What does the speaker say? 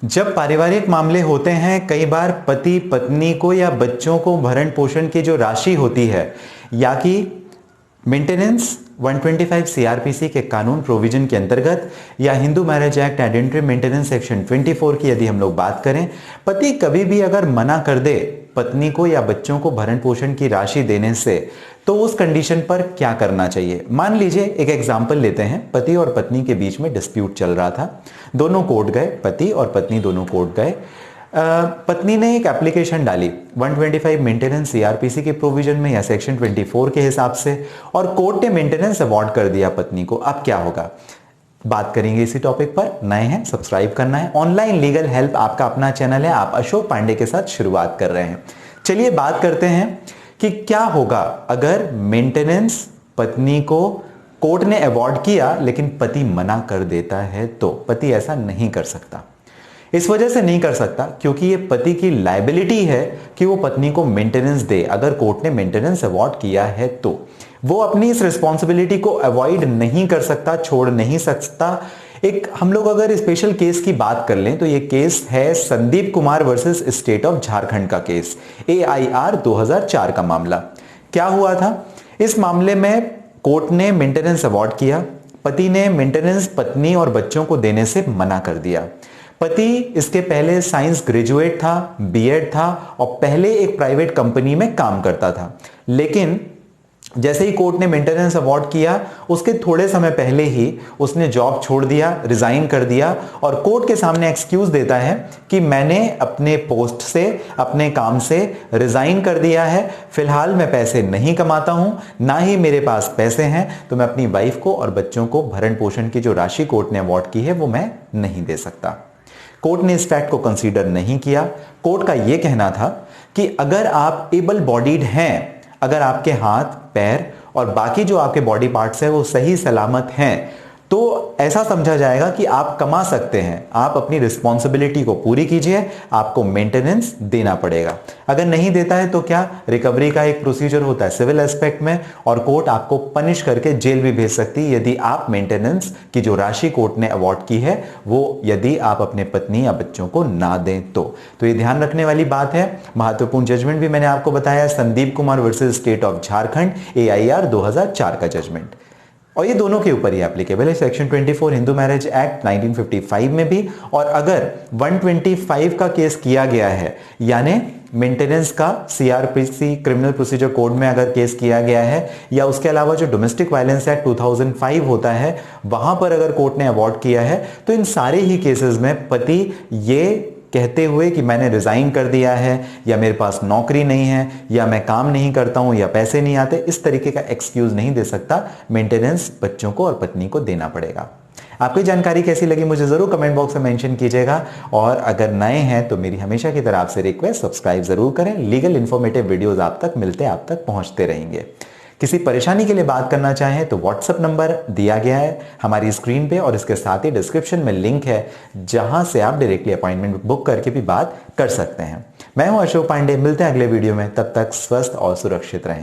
जब पारिवारिक मामले होते हैं, कई बार पति पत्नी को या बच्चों को भरण पोषण की जो राशि होती है या कि मेंटेनेंस 125 सीआरपीसी के कानून प्रोविजन के अंतर्गत या Hindu marriage act identity maintenance section 24 की यदि हम लोग बात करें, पति कभी भी अगर मना कर दे पत्नी को या बच्चों को भरण पोषण की राशि देने से, तो उस कंडीशन पर क्या करना चाहिए। मान लीजिए एक एग्जांपल लेते हैं, पति और पत्नी के बीच में डिस्प्यूट चल रहा था, दोनों कोर्ट गए, पति और पत्नी दोनों कोर्ट गए। पत्नी ने एक एप्लीकेशन डाली 125 मेंटेनेंस सीआरपीसी के प्रोविजन में या सेक्शन 24 के हिसाब से, और कोर्ट ने मेंटेनेंस अवार्ड कर दिया पत्नी को। अब क्या होगा, बात करेंगे इसी टॉपिक पर। नए हैं, सब्सक्राइब करना है। ऑनलाइन लीगल हेल्प आपका अपना चैनल है, आप अशोक पांडे के साथ शुरुआत कर रहे हैं। चलिए बात करते हैं कि क्या होगा अगर मेंटेनेंस पत्नी को कोर्ट ने अवार्ड किया लेकिन पति मना कर देता है। तो पति ऐसा नहीं कर सकता। इस वजह से नहीं कर सकता क्योंकि ये पति की लायबिलिटी है कि वो पत्नी को मेंटेनेंस दे। अगर कोर्ट ने मेंटेनेंस अवार्ड किया है तो वो अपनी इस रिस्पॉन्सिबिलिटी को अवॉइड नहीं कर सकता, छोड़ नहीं सकता। एक हम लोग अगर स्पेशल केस की बात कर लें तो ये केस है Sandeep Kumar versus state of Jharkhand का केस, AIR 2004 का मामला। क्या हुआ था इस मामले में, कोर्ट ने मेंटेनेंस अवार्ड किया, पति ने मेंटेनेंस पत्नी और बच्चों को देने से मना कर दिया। पति इसके पहले साइंस ग्रेजुएट था, बीएड था और पहले एक प्राइवेट कंपनी में काम करता था। लेकिन जैसे ही कोर्ट ने मेंटेनेंस अवार्ड किया, उसके थोड़े समय पहले ही उसने जॉब छोड़ दिया, रिजाइन कर दिया और कोर्ट के सामने एक्सक्यूज देता है कि मैंने अपने पोस्ट से, अपने काम से रिजाइन कर दिया है, फिलहाल मैं पैसे नहीं कमाता हूं, ना ही मेरे पास पैसे हैं, तो मैं अपनी वाइफ को और बच्चों को भरण पोषण की जो राशि कोर्ट ने अवार्ड की है वो मैं नहीं दे सकता। कोर्ट ने इस फैक्ट को कंसीडर नहीं किया। कोर्ट का यह कहना था कि अगर आप एबल बॉडीड हैं, अगर आपके हाथ पैर और बाकी जो आपके बॉडी पार्ट्स हैं वो सही सलामत हैं, तो ऐसा समझा जाएगा कि आप कमा सकते हैं, आप अपनी रिस्पॉन्सिबिलिटी को पूरी कीजिए, आपको मेंटेनेंस देना पड़ेगा। अगर नहीं देता है तो क्या, रिकवरी का एक प्रोसीजर होता है सिविल एस्पेक्ट में और कोर्ट आपको पनिश करके जेल भी भेज सकती है यदि आप मेंटेनेंस की जो राशि कोर्ट ने अवार्ड की है वो यदि आप अपने पत्नी या बच्चों को ना दें तो ये ध्यान रखने वाली बात है। महत्वपूर्ण जजमेंट भी मैंने आपको बताया, Sandeep Kumar versus state of Jharkhand, AIR 2004 का जजमेंट, और ये दोनों के ऊपर ही एप्लीकेबल है, सेक्शन 24 हिंदू मैरिज एक्ट 1955 में भी। और अगर 125 का केस किया गया है, यानी मेंटेनेंस का सीआरपीसी क्रिमिनल प्रोसीजर कोड में अगर केस किया गया है, या उसके अलावा जो डोमेस्टिक वायलेंस एक्ट 2005 होता है वहां पर अगर कोर्ट ने अवार्ड किया है, तो इन सारे ही केसेस में पति ये कहते हुए कि मैंने रिजाइन कर दिया है या मेरे पास नौकरी नहीं है या मैं काम नहीं करता हूं या पैसे नहीं आते, इस तरीके का एक्सक्यूज नहीं दे सकता। मेंटेनेंस बच्चों को और पत्नी को देना पड़ेगा। आपको जानकारी कैसी लगी मुझे जरूर कमेंट बॉक्स में मेंशन कीजिएगा, और अगर नए हैं तो मेरी हमेशा की तरह आपसे रिक्वेस्ट, सब्सक्राइब जरूर करें। लीगल इन्फॉर्मेटिव वीडियोस आप तक मिलते, आप तक पहुंचते रहेंगे। किसी परेशानी के लिए बात करना चाहें तो व्हाट्सएप नंबर दिया गया है हमारी स्क्रीन पे, और इसके साथ ही डिस्क्रिप्शन में लिंक है जहां से आप डायरेक्टली अपॉइंटमेंट बुक करके भी बात कर सकते हैं। मैं हूं अशोक पांडे, मिलते हैं अगले वीडियो में, तब तक स्वस्थ और सुरक्षित रहें।